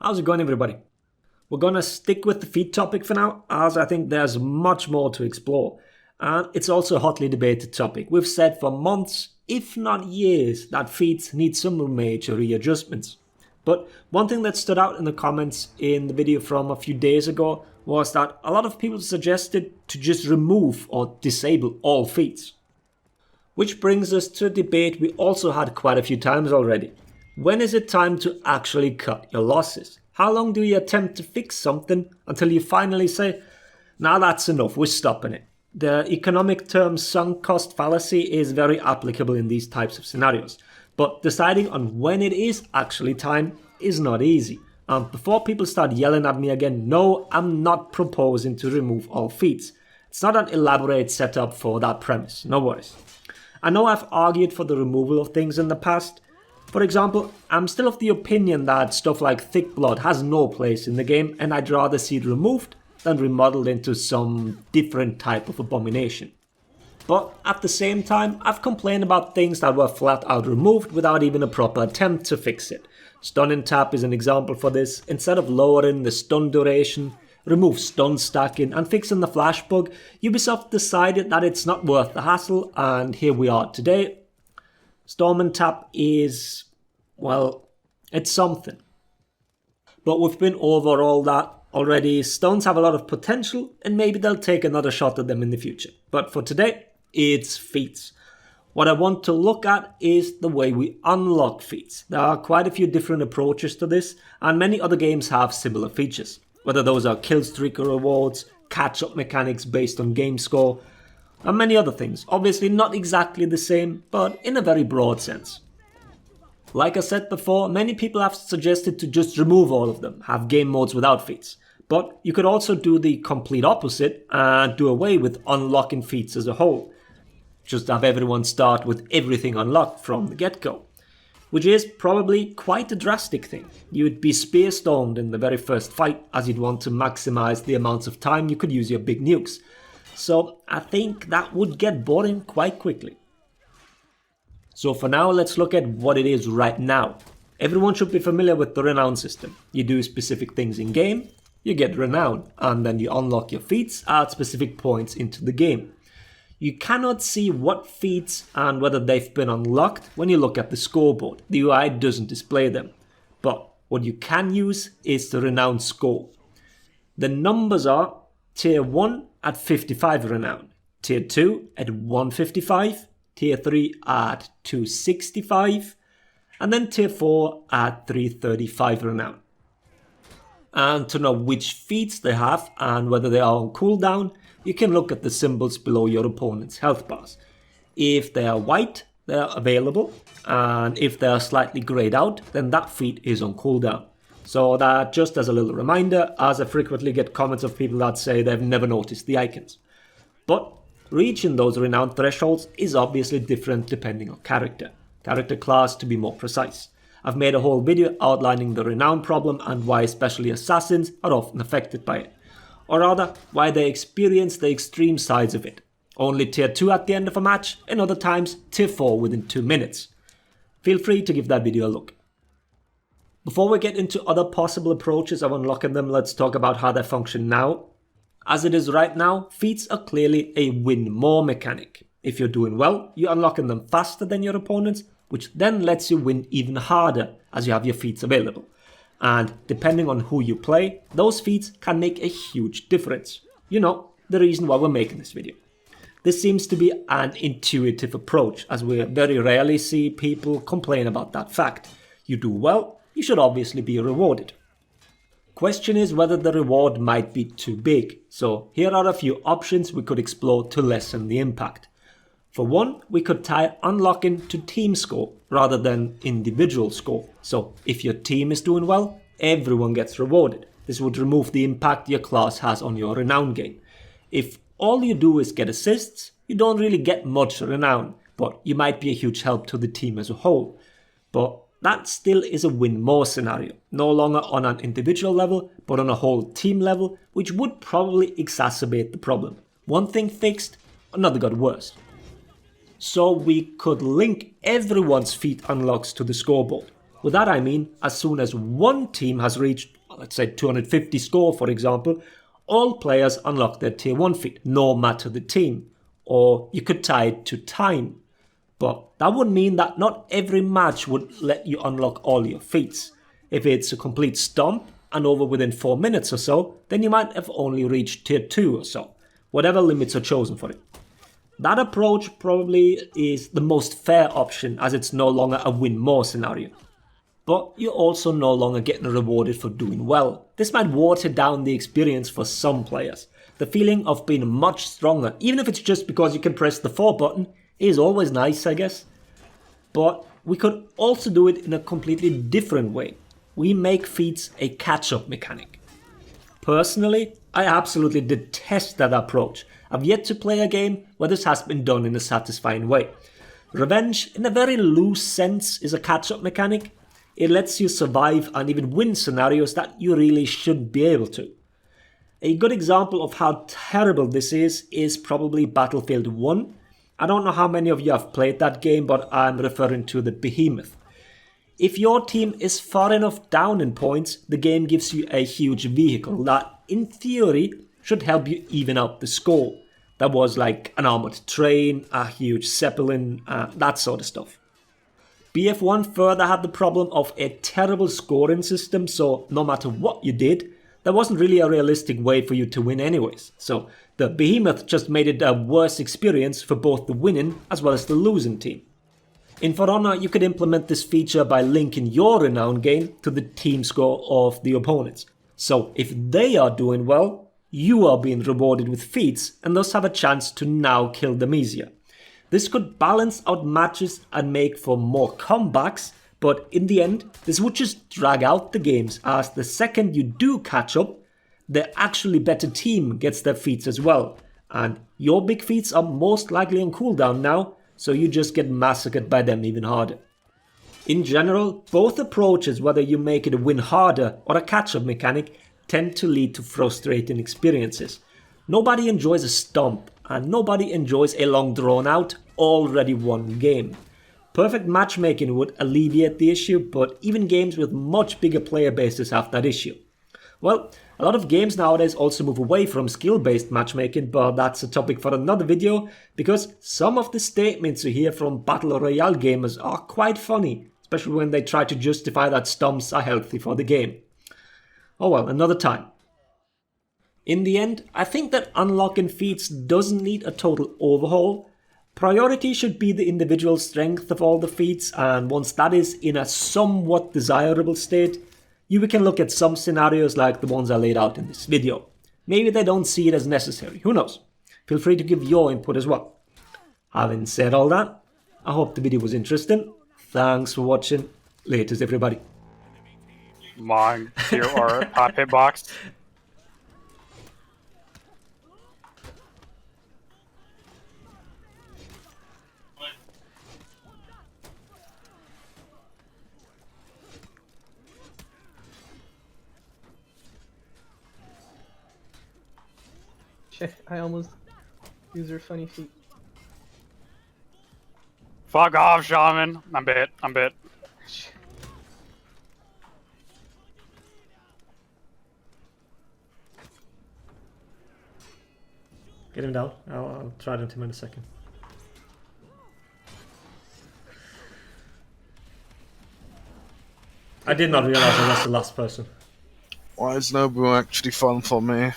How's it going, everybody? We're gonna stick with the feat topic for now, as I think there's much more to explore. And it's also a hotly debated topic. We've said for months, if not years, that feats need some major readjustments. But one thing that stood out in the comments in the video from a few days ago was that a lot of people suggested to just remove or disable all feats. Which brings us to a debate we also had quite a few times already. When is it time to actually cut your losses? How long do you attempt to fix something until you finally say, "Now that's enough, we're stopping it"? The economic term sunk cost fallacy is very applicable in these types of scenarios, but deciding on when it is actually time is not easy. Before people start yelling at me again, no, I'm not proposing to remove all feats. It's not an elaborate setup for that premise, no worries. I know I've argued for the removal of things in the past. For example, I'm still of the opinion that stuff like thick blood has no place in the game, and I'd rather see it removed than remodeled into some different type of abomination. But at the same time, I've complained about things that were flat out removed without even a proper attempt to fix it. Stun and tap is an example for this. Instead of lowering the stun duration, remove stun stacking and fixing the flash bug, Ubisoft decided that it's not worth the hassle, and here we are today. Storm and tap is, well, it's something. But we've been over all that already. Stuns have a lot of potential, and maybe they'll take another shot at them in the future. But for today, it's feats. What I want to look at is the way we unlock feats. There are quite a few different approaches to this, and many other games have similar features. Whether those are killstreaker rewards, catch-up mechanics based on game score, and many other things. Obviously not exactly the same, but in a very broad sense. Like I said before, many people have suggested to just remove all of them, have game modes without feats. But you could also do the complete opposite and do away with unlocking feats as a whole. Just have everyone start with everything unlocked from the get-go. Which is probably quite a drastic thing. You would be spear-stormed in the very first fight, as you'd want to maximize the amount of time you could use your big nukes. So I think that would get boring quite quickly. So for now, let's look at what it is right now. Everyone should be familiar with the renown system. You do specific things in game, you get renown, and then you unlock your feats at specific points into the game. You cannot see what feats and whether they've been unlocked when you look at the scoreboard. The UI doesn't display them. But what you can use is the renown score. The numbers are Tier 1 at 55 renown, Tier 2 at 155, Tier 3 at 265, and then Tier 4 at 335 renown. And to know which feats they have and whether they are on cooldown, you can look at the symbols below your opponent's health bars. If they are white, they are available, and if they are slightly grayed out, then that feat is on cooldown. So that just as a little reminder, as I frequently get comments of people that say they've never noticed the icons. But reaching those renown thresholds is obviously different depending on character class to be more precise. I've made a whole video outlining the renown problem and why especially assassins are often affected by it. Or rather, why they experience the extreme sides of it. Only Tier 2 at the end of a match, and other times Tier 4 within 2 minutes. Feel free to give that video a look. Before we get into other possible approaches of unlocking them, let's talk about how they function now. As it is right now, feats are clearly a win more mechanic. If you're doing well, you're unlocking them faster than your opponents, which then lets you win even harder as you have your feats available. And depending on who you play, those feats can make a huge difference. You know, the reason why we're making this video. This seems to be an intuitive approach, as we very rarely see people complain about that fact. You do well, you should obviously be rewarded. Question is whether the reward might be too big, so here are a few options we could explore to lessen the impact. For one, we could tie unlocking to team score rather than individual score, so if your team is doing well, everyone gets rewarded. This would remove the impact your class has on your renown gain. If all you do is get assists, you don't really get much renown, but you might be a huge help to the team as a whole. But that still is a win more scenario, no longer on an individual level, but on a whole team level, which would probably exacerbate the problem. One thing fixed, another got worse. So we could link everyone's feat unlocks to the scoreboard. With that I mean, as soon as one team has reached, let's say 250 score for example, all players unlock their tier 1 feat, no matter the team. Or you could tie it to time. But that would mean that not every match would let you unlock all your feats. If it's a complete stomp and over within 4 minutes or so, then you might have only reached tier 2 or so, whatever limits are chosen for it. That approach probably is the most fair option, as it's no longer a win more scenario. But you're also no longer getting rewarded for doing well. This might water down the experience for some players. The feeling of being much stronger, even if it's just because you can press the 4 button, is always nice, I guess. But we could also do it in a completely different way. We make feats a catch-up mechanic. Personally, I absolutely detest that approach. I've yet to play a game where this has been done in a satisfying way. Revenge, in a very loose sense, is a catch-up mechanic. It lets you survive and even win scenarios that you really shouldn't be able to. A good example of how terrible this is probably Battlefield 1. I don't know how many of you have played that game, but I'm referring to the Behemoth. If your team is far enough down in points, the game gives you a huge vehicle that, in theory, should help you even out the score. That was like an armored train, a huge zeppelin, that sort of stuff. BF1 further had the problem of a terrible scoring system, so no matter what you did, there wasn't really a realistic way for you to win anyways. So the Behemoth just made it a worse experience for both the winning as well as the losing team. In For Honor, you could implement this feature by linking your renown gain to the team score of the opponents. So if they are doing well, you are being rewarded with feats and thus have a chance to now kill them easier. This could balance out matches and make for more comebacks, but in the end, this would just drag out the games, as the second you do catch up, the actually better team gets their feats as well. And your big feats are most likely on cooldown now, so you just get massacred by them even harder. In general, both approaches, whether you make it a win harder or a catch-up mechanic, tend to lead to frustrating experiences. Nobody enjoys a stomp, and nobody enjoys a long drawn out, already won game. Perfect matchmaking would alleviate the issue, but even games with much bigger player bases have that issue. Well, a lot of games nowadays also move away from skill-based matchmaking, but that's a topic for another video, because some of the statements you hear from Battle Royale gamers are quite funny, especially when they try to justify that stomps are healthy for the game. Oh well, another time. In the end, I think that unlocking feats doesn't need a total overhaul. Priority should be the individual strength of all the feats, and once that is in a somewhat desirable state, you can look at some scenarios like the ones I laid out in this video. Maybe they don't see it as necessary, who knows? Feel free to give your input as well. Having said all that, I hope the video was interesting. Thanks for watching. Laters everybody. Mine, tier or top hitbox. Shit, I almost used her funny feet. Fuck off, Shaman. I'm bit. Get him down. I'll try to hit him in a second. I did not realize I was the last person. Why is Nobu actually fun for me?